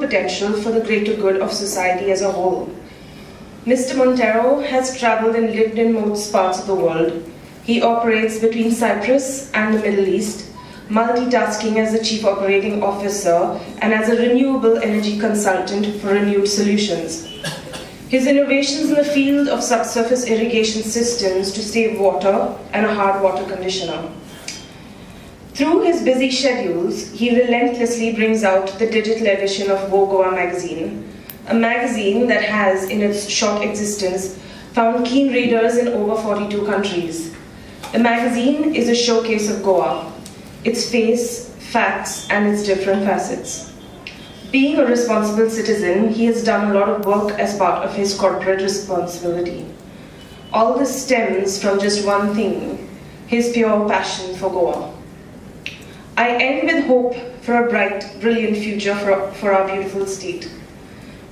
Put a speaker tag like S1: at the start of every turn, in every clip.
S1: potential for the greater good of society as a whole. Mr. Montero has traveled and lived in most parts of the world. He operates between Cyprus and the Middle East, multitasking as the Chief Operating Officer and as a renewable energy consultant for renewed solutions. His innovations in the field of subsurface irrigation systems to save water and a hard water conditioner. Through his busy schedules, he relentlessly brings out the digital edition of Goa magazine, a magazine that has, in its short existence, found keen readers in over 42 countries. The magazine is a showcase of Goa, its face, facts, and its different facets. Being a responsible citizen, he has done a lot of work as part of his corporate responsibility. All this stems from just one thing, his pure passion for Goa. I end with hope for a bright, brilliant future for our beautiful state.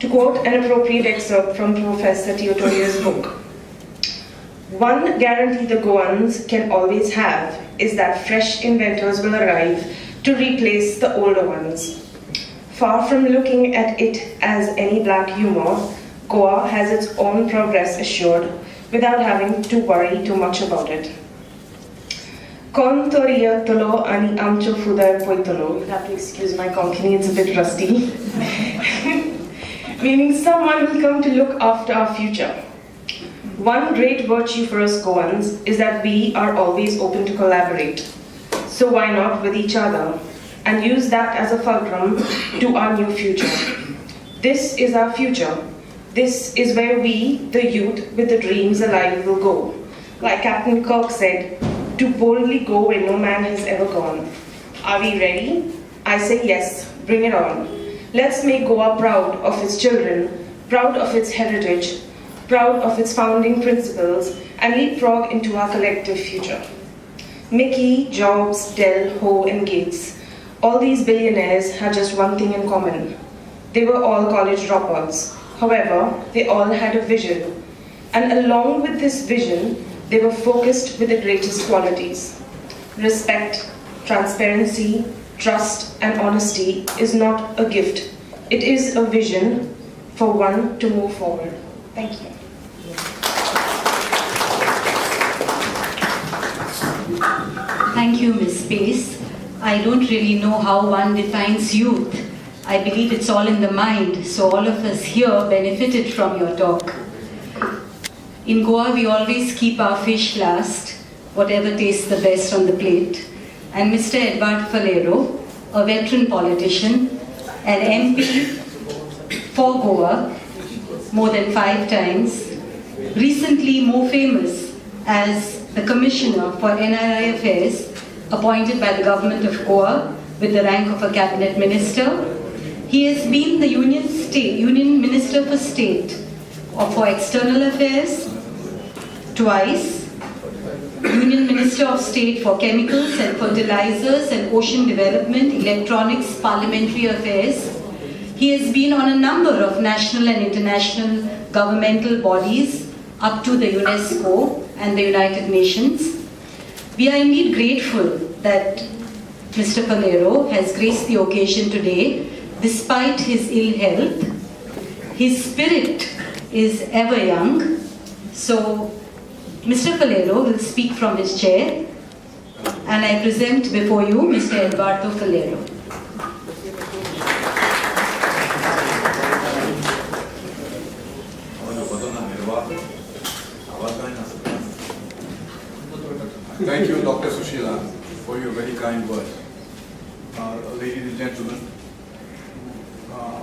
S1: To quote an appropriate excerpt from Professor Teotonio's book, "One guarantee the Goans can always have is that fresh inventors will arrive to replace the older ones. Far from looking at it as any black humor, Goa has its own progress assured without having to worry too much about it. Kon toriya tolo ani amcho fudar poitolo." You have to excuse my Konkani, it's a bit rusty. Meaning someone will come to look after our future. One great virtue for us Goans is that we are always open to collaborate. So why not with each other? And use that as a fulcrum to our new future. This is our future. This is where we, the youth with the dreams alive, will go. Like Captain Kirk said, to boldly go where no man has ever gone. Are we ready? I say yes, bring it on. Let's make Goa proud of its children, proud of its heritage, proud of its founding principles, and leapfrog into our collective future. Mickey, Jobs, Dell, Ho, and Gates, all these billionaires had just one thing in common. They were all college dropouts. However, they all had a vision. And along with this vision, they were focused with the greatest qualities. Respect, transparency, trust, and honesty is not a gift. It is a vision for one to move forward. Thank you.
S2: Thank you, Ms. Pace. I don't really know how one defines youth. I believe it's all in the mind, so all of us here benefited from your talk. In Goa, we always keep our fish last, whatever tastes the best on the plate. And Mr. Edward Falero, a veteran politician, an MP for Goa more than 5 times, recently more famous as the Commissioner for NRI Affairs, appointed by the government of Goa with the rank of a cabinet minister. He has been the Union Minister for State for External Affairs twice, Union Minister of State for Chemicals and Fertilizers and Ocean Development, Electronics, Parliamentary Affairs. He has been on a number of national and international governmental bodies up to the UNESCO and the United Nations. We are indeed grateful that Mr. Falero has graced the occasion today despite his ill health. His spirit is ever young. So Mr. Falero will speak from his chair, and I present before you Mr. Eduardo Falero.
S3: Thank you, Dr. Sushila, for your very kind words. Ladies and gentlemen,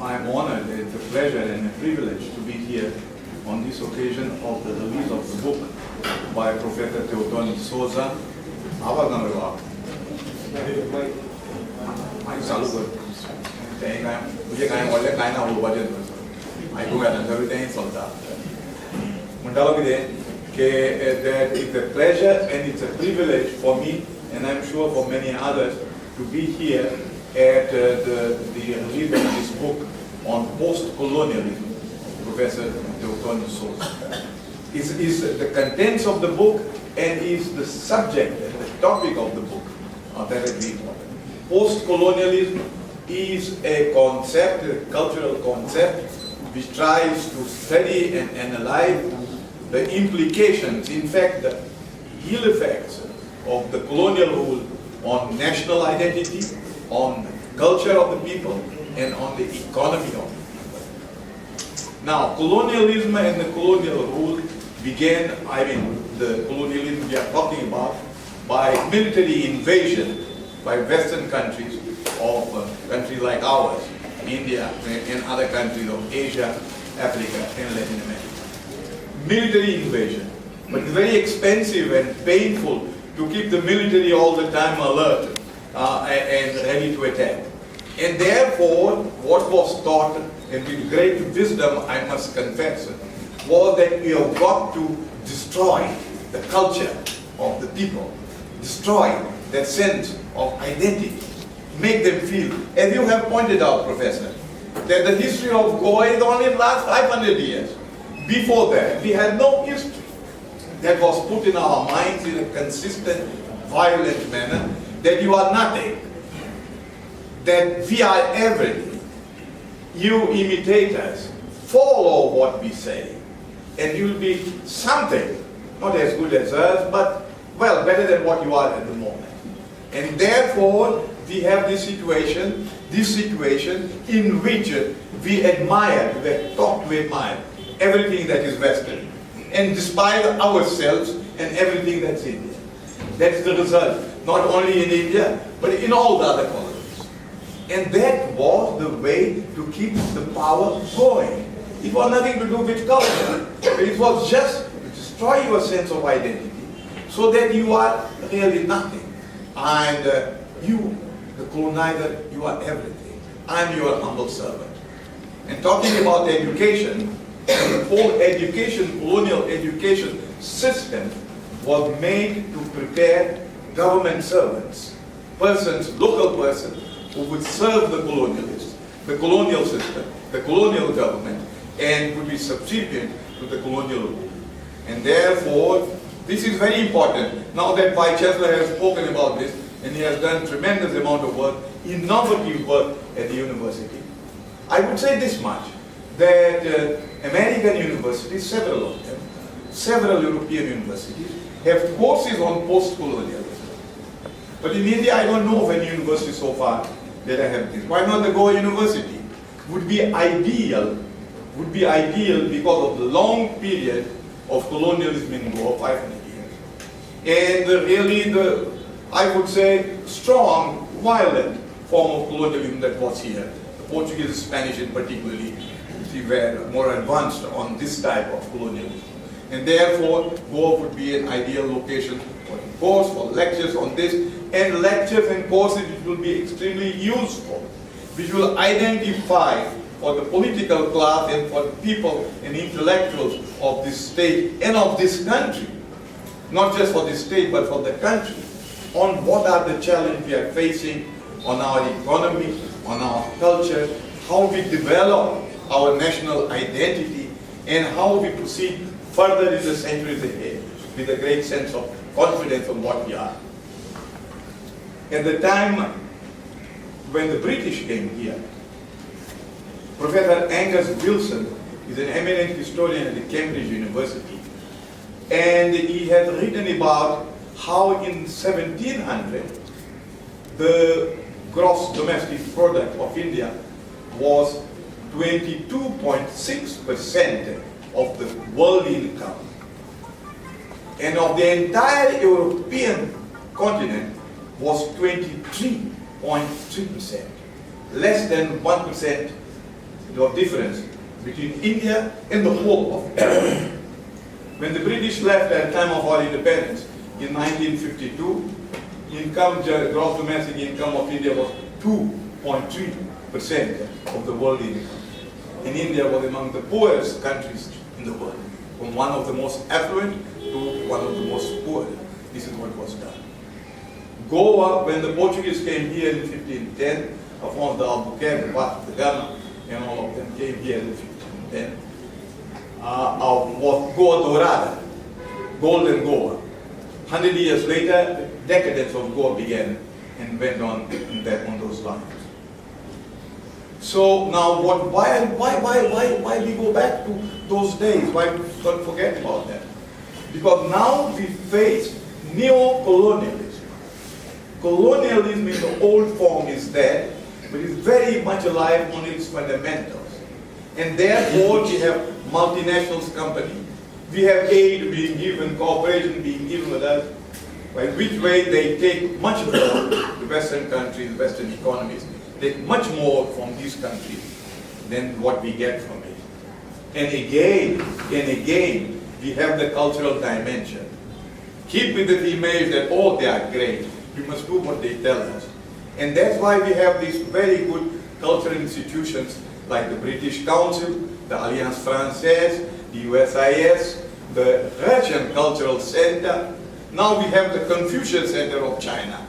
S3: I am honored, it's a pleasure and a privilege to be here on this occasion of the release of the book by Professor Dr. De Souza. That it's a pleasure and it's a privilege for me, and I'm sure for many others, to be here at the release of this book on post-colonialism, Professor Dr. De Souza. Is the contents of the book and is the subject and the topic of the book that is important. Post-colonialism is a concept, a cultural concept, which tries to study and analyze the implications, in fact, the ill effects of the colonial rule on national identity, on the culture of the people, and on the economy of the people. Now, colonialism and the colonial rule began, the colonialism we are talking about, by military invasion by Western countries of countries like ours, India and other countries of Asia, Africa, and Latin America. Military invasion, but very expensive and painful to keep the military all the time alert and ready to attack. And therefore, what was taught, and with great wisdom, I must confess, was that we have got to destroy the culture of the people, destroy that sense of identity, make them feel, as you have pointed out, Professor, that the history of Goa is only the last 500 years. Before that, we had no history that was put in our minds in a consistent, violent manner, that you are nothing, that we are everything. You imitate us, follow what we say, and you'll be something, not as good as us, but, well, better than what you are at the moment. And therefore, we have this situation in which we admire, we are taught to admire everything that is Western, and despise ourselves and everything that's Indian. That's the result, not only in India, but in all the other colonies. And that was the way to keep the power going. It was nothing to do with culture. It was just to destroy your sense of identity, so that you are really nothing. And you, the colonizer, you are everything. I'm your humble servant. And talking about education, the whole colonial education system was made to prepare government servants, local persons who would serve the colonialists, the colonial system, the colonial government, and would be subservient to the colonial rule. And therefore, this is very important. Now that Vice Chancellor has spoken about this, and he has done tremendous amount of work, innovative work at the university, I would say this much, that American universities, several of them, several European universities, have courses on post-colonialism. But in India, I don't know of any university so far that I have this. Why not the Goa University? Would be ideal because of the long period of colonialism in Goa, 500 years. And really I would say, strong, violent form of colonialism that was here. The Portuguese and Spanish in particularly, they were more advanced on this type of colonialism. And therefore, Goa would be an ideal location for a course, for lectures on this, and lectures and courses which will be extremely useful, which will identify for the political class and for the people and intellectuals of this state and of this country, not just for this state but for the country, on what are the challenges we are facing on our economy, on our culture, how we develop our national identity, and how we proceed further in the centuries ahead with a great sense of confidence on what we are. At the time when the British came here, Professor Angus Wilson is an eminent historian at the Cambridge University, and he has written about how in 1700 the gross domestic product of India was 22.6% of the world income, and of the entire European continent was 23.3%, less than 1% of difference between India and the whole of India. When the British left at the time of our independence in 1952, gross domestic income of India was 2.3% of the world income. And India was among the poorest countries in the world, from one of the most affluent to one of the most poor. This is what was done. Goa, when the Portuguese came here in 1510, Afonso de Albuquerque, Vasco da Gama, and all of them came here in 1510, was Goa Dourada, Golden Goa. 100 years later, the decadence of Goa began and went on those lines. So now, why we go back to those days? Why don't forget about that? Because now we face neo-colonialism. Colonialism in the old form is dead, but is very much alive on its fundamentals. And therefore, we have multinational companies. We have aid being given, cooperation being given with us, by which way they take much more, the Western countries, Western economies, take much more from these countries than what we get from it. And again, we have the cultural dimension. Keep with the image that, oh, they are great. We must do what they tell us. And that's why we have these very good cultural institutions like the British Council, the Alliance Française, the USIS, the Russian Cultural Center. Now we have the Confucius Center of China.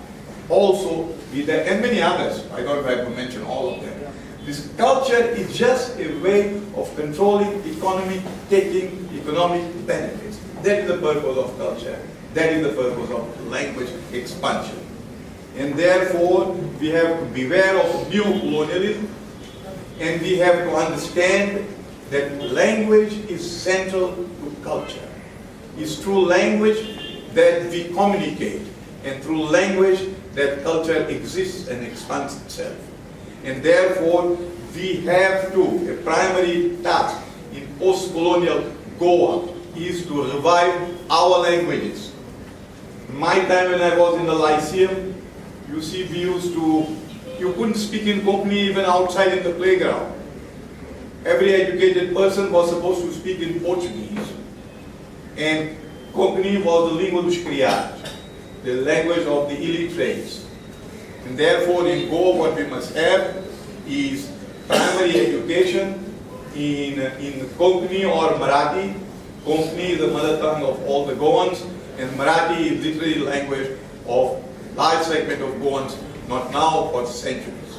S3: Also, and many others. I don't have to mention all of them. This culture is just a way of controlling economy, taking economic benefits. That is the purpose of culture. That is the purpose of language expansion. And therefore, we have to beware of neo-colonialism, and we have to understand that language is central to culture. It's through language that we communicate, and through language that culture exists and expands itself. And therefore, we have to, a primary task in post-colonial Goa is to revive our languages. In my time when I was in the Lyceum, you see, you couldn't speak in Konkani even outside in the playground. Every educated person was supposed to speak in Portuguese. And Konkani was the lingua dos criados, the language of the illiterates. And therefore, in Goa, what we must have is primary education in Konkani or Marathi. Konkani is the mother tongue of all the Goans, and Marathi is literally the language of large segment of Goans, not now, but centuries.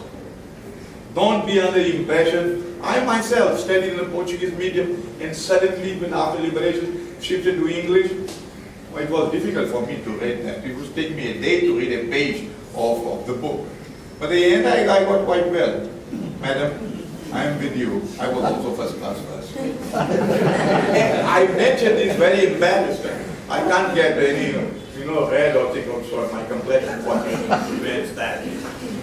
S3: Don't be under the impression. I myself studied in the Portuguese medium, and suddenly, when after liberation, shifted to English. Well, it was difficult for me to read that. It would take me a day to read a page of the book. But at the end, I got quite well. Madam, I am with you. I was also first class first. I mentioned this very embarrassed. I can't get any, red or thick or short. My complexion prevents that.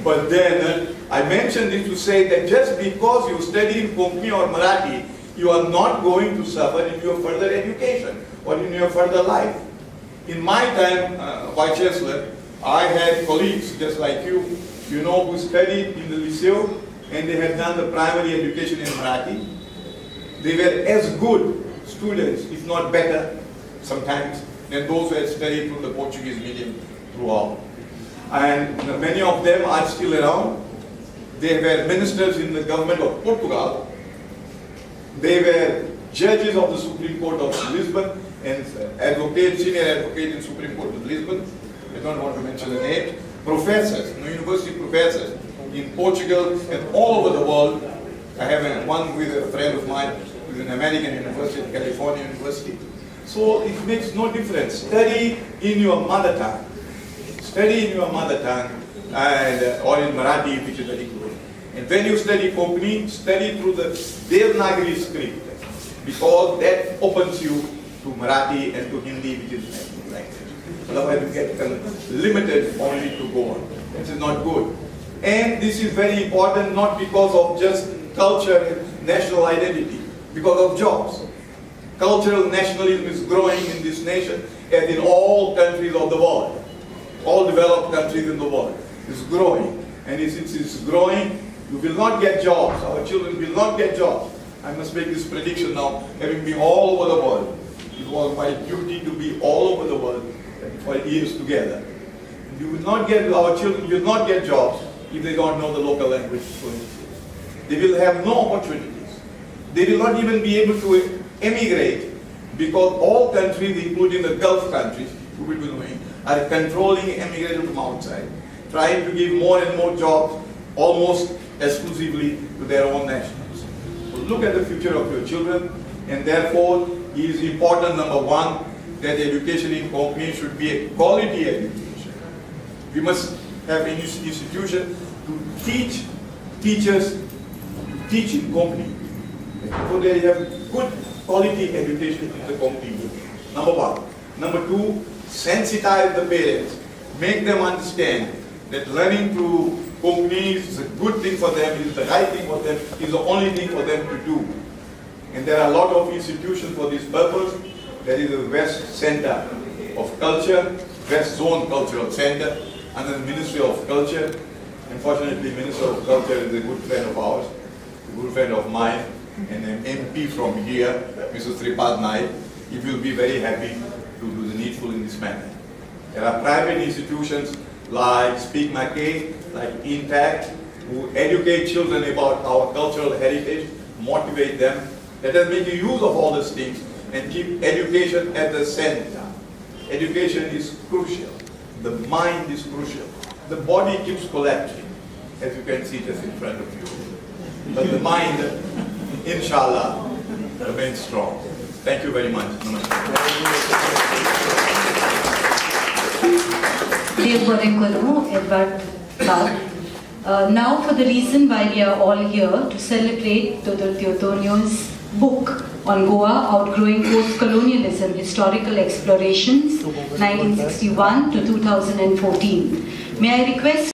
S3: But then I mentioned this to say that just because you study in Konkani or Marathi, you are not going to suffer in your further education or in your further life. In my time, Vice Chancellor, I had colleagues just like you, who studied in the Liceo and they had done the primary education in Marathi. They were as good students, if not better, sometimes, than those who had studied through the Portuguese medium throughout. And many of them are still around. They were ministers in the government of Portugal. They were judges of the Supreme Court of Lisbon and senior advocate in Supreme Court of Lisbon. I don't want to mention the name. Professors, university professors in Portugal and all over the world. I have one with a friend of mine who's an American university, California University. So it makes no difference. Study in your mother tongue. Study in your mother tongue or in Marathi, which is very good. And when you study Konkani, study through the Devanagari script, because that opens you to Marathi and to Hindi, which is national language. Otherwise, you get limited only to Goa. This is not good. And this is very important, not because of just culture and national identity, because of jobs. Cultural nationalism is growing in this nation and in all countries of the world. All developed countries in the world. It's growing. And since it's growing, you will not get jobs. Our children will not get jobs. I must make this prediction now, having been all over the world. It was my duty to be all over the world for years together. You will not get, our children will not get jobs if they don't know the local language fluently. They will have no opportunities. They will not even be able to emigrate, because all countries, including the Gulf countries, you will be knowing, are controlling immigration from outside, trying to give more and more jobs almost exclusively to their own nationals. So look at the future of your children, and therefore it is important, number one, that education in Konkani should be a quality education. We must have an institution to teach teachers teach in company. So they have good quality education in the company. Number one. Number two, sensitize the parents. Make them understand that learning through companies is a good thing for them, is the right thing for them, is the only thing for them to do. And there are a lot of institutions for this purpose. There is a West Center of Culture, West Zone Cultural Center, under the Ministry of Culture. Unfortunately, Minister of Culture is a good friend of ours, a good friend of mine, and an MP from here, Mr. Sripad Naik. He will be very happy to do the needful in this manner. There are private institutions like Speak Mackay, like Intact, who educate children about our cultural heritage, motivate them. Let us make use of all these things and keep education at the center. Education is crucial. The mind is crucial. The body keeps collapsing, as you can see just in front of you. But the mind, inshallah, remains strong. Thank you very much.
S2: Now for the reason why we are all here, to celebrate Dr. Teotonio's book on Goa Outgrowing Postcolonialism, Historical Explorations, 1961 to 2014. May I request